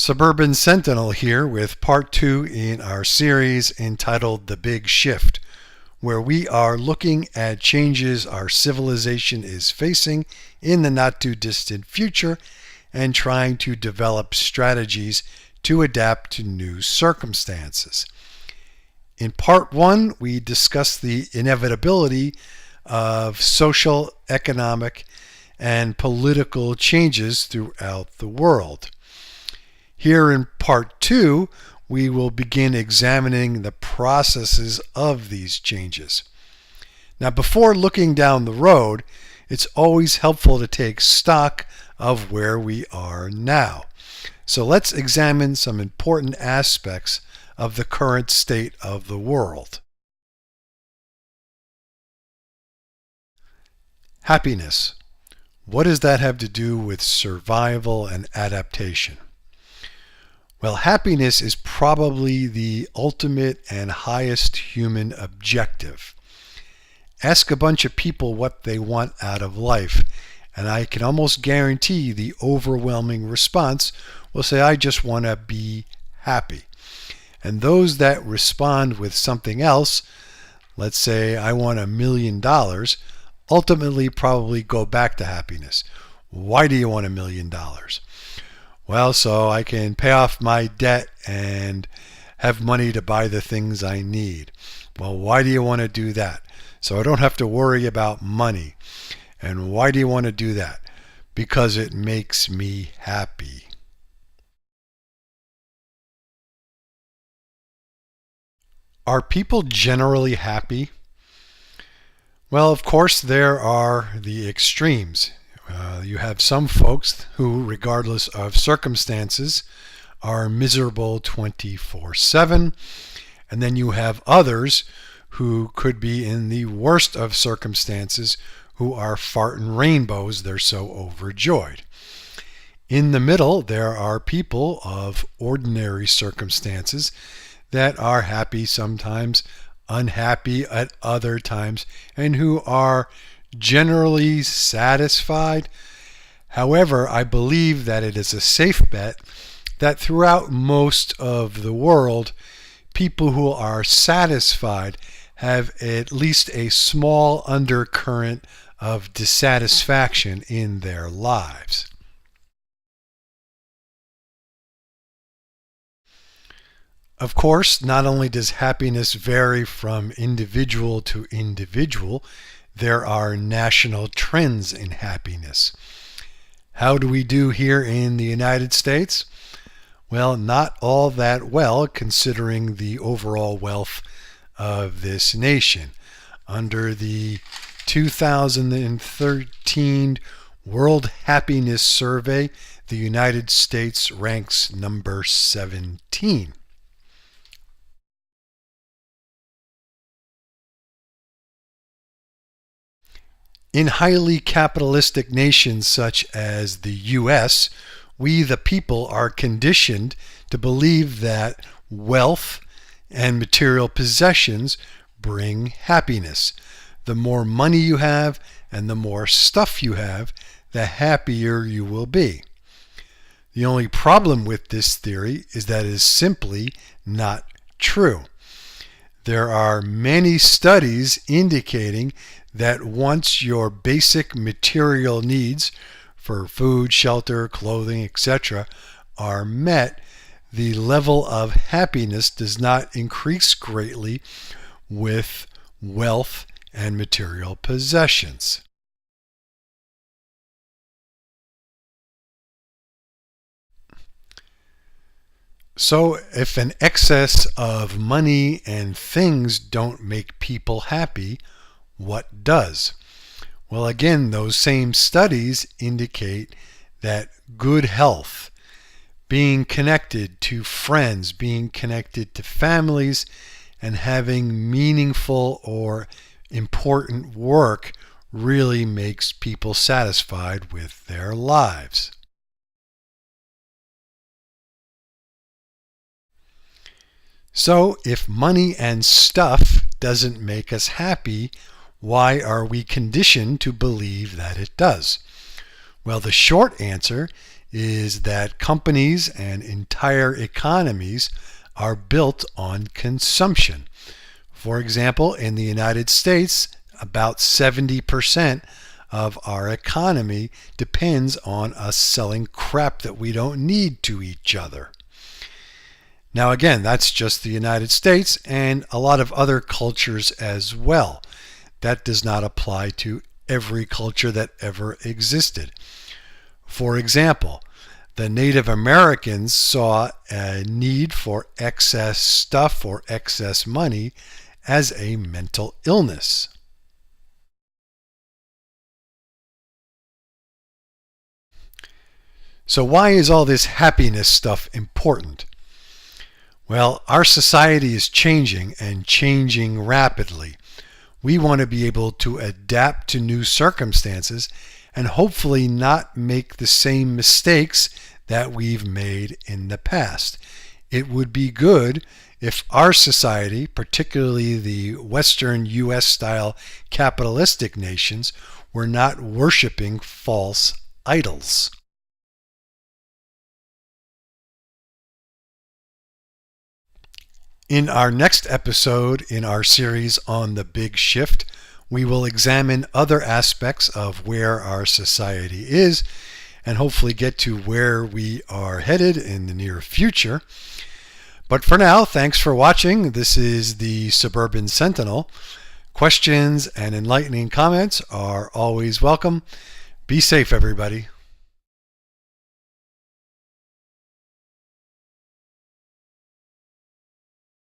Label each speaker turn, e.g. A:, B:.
A: Suburban Sentinel here with part 2 in our series entitled The Big Shift, where we are looking at changes our civilization is facing in the not too distant future and trying to develop strategies to adapt to new circumstances. In part 1, we discussed the inevitability of social, economic, and political changes throughout the world. Here in part 2, we will begin examining the processes of these changes. Now, before looking down the road, it's always helpful to take stock of where we are now. So let's examine some important aspects of the current state of the world. Happiness. What does that have to do with survival and adaptation? Well, happiness is probably the ultimate and highest human objective. Ask a bunch of people what they want out of life, and I can almost guarantee the overwhelming response will say, I just want to be happy. And those that respond with something else, let's say I want $1 million, ultimately probably go back to happiness. Why do you want $1 million? Well, so I can pay off my debt and have money to buy the things I need. Well, why do you want to do that? So I don't have to worry about money. And why do you want to do that? Because it makes me happy. Are people generally happy? Well, of course, there are the extremes. You have some folks who, regardless of circumstances, are miserable 24/7, and then you have others who could be in the worst of circumstances who are farting rainbows, they're so overjoyed. In the middle, there are people of ordinary circumstances that are happy sometimes, unhappy at other times, and who are generally satisfied. However, I believe that it is a safe bet that throughout most of the world, people who are satisfied have at least a small undercurrent of dissatisfaction in their lives. Of course, not only does happiness vary from individual to individual, there are national trends in happiness. How do we do here in the United States? Well, not all that well, considering the overall wealth of this nation. Under the 2013 World Happiness Survey, the United States ranks number 17. In highly capitalistic nations such as the US, we the people are conditioned to believe that wealth and material possessions bring happiness. The more money you have and the more stuff you have, the happier you will be. The only problem with this theory is that it is simply not true. There are many studies indicating that once your basic material needs for food, shelter, clothing, etc. are met, the level of happiness does not increase greatly with wealth and material possessions. So if an excess of money and things don't make people happy, what does? Well, again, those same studies indicate that good health, being connected to friends, being connected to families, and having meaningful or important work really makes people satisfied with their lives. So, if money and stuff doesn't make us happy, why are we conditioned to believe that it does? Well, the short answer is that companies and entire economies are built on consumption. For example, in the United States, about 70% of our economy depends on us selling crap that we don't need to each other. Now again, that's just the United States and a lot of other cultures as well. That does not apply to every culture that ever existed. For example, the Native Americans saw a need for excess stuff or excess money as a mental illness. So why is all this happiness stuff important? Well, our society is changing and changing rapidly. We want to be able to adapt to new circumstances and hopefully not make the same mistakes that we've made in the past. It would be good if our society, particularly the Western US style capitalistic nations, were not worshiping false idols. In our next episode in our series on the Big Shift, we will examine other aspects of where our society is and hopefully get to where we are headed in the near future. But for now, thanks for watching. This is the Suburban Sentinel. Questions and enlightening comments are always welcome. Be safe, everybody.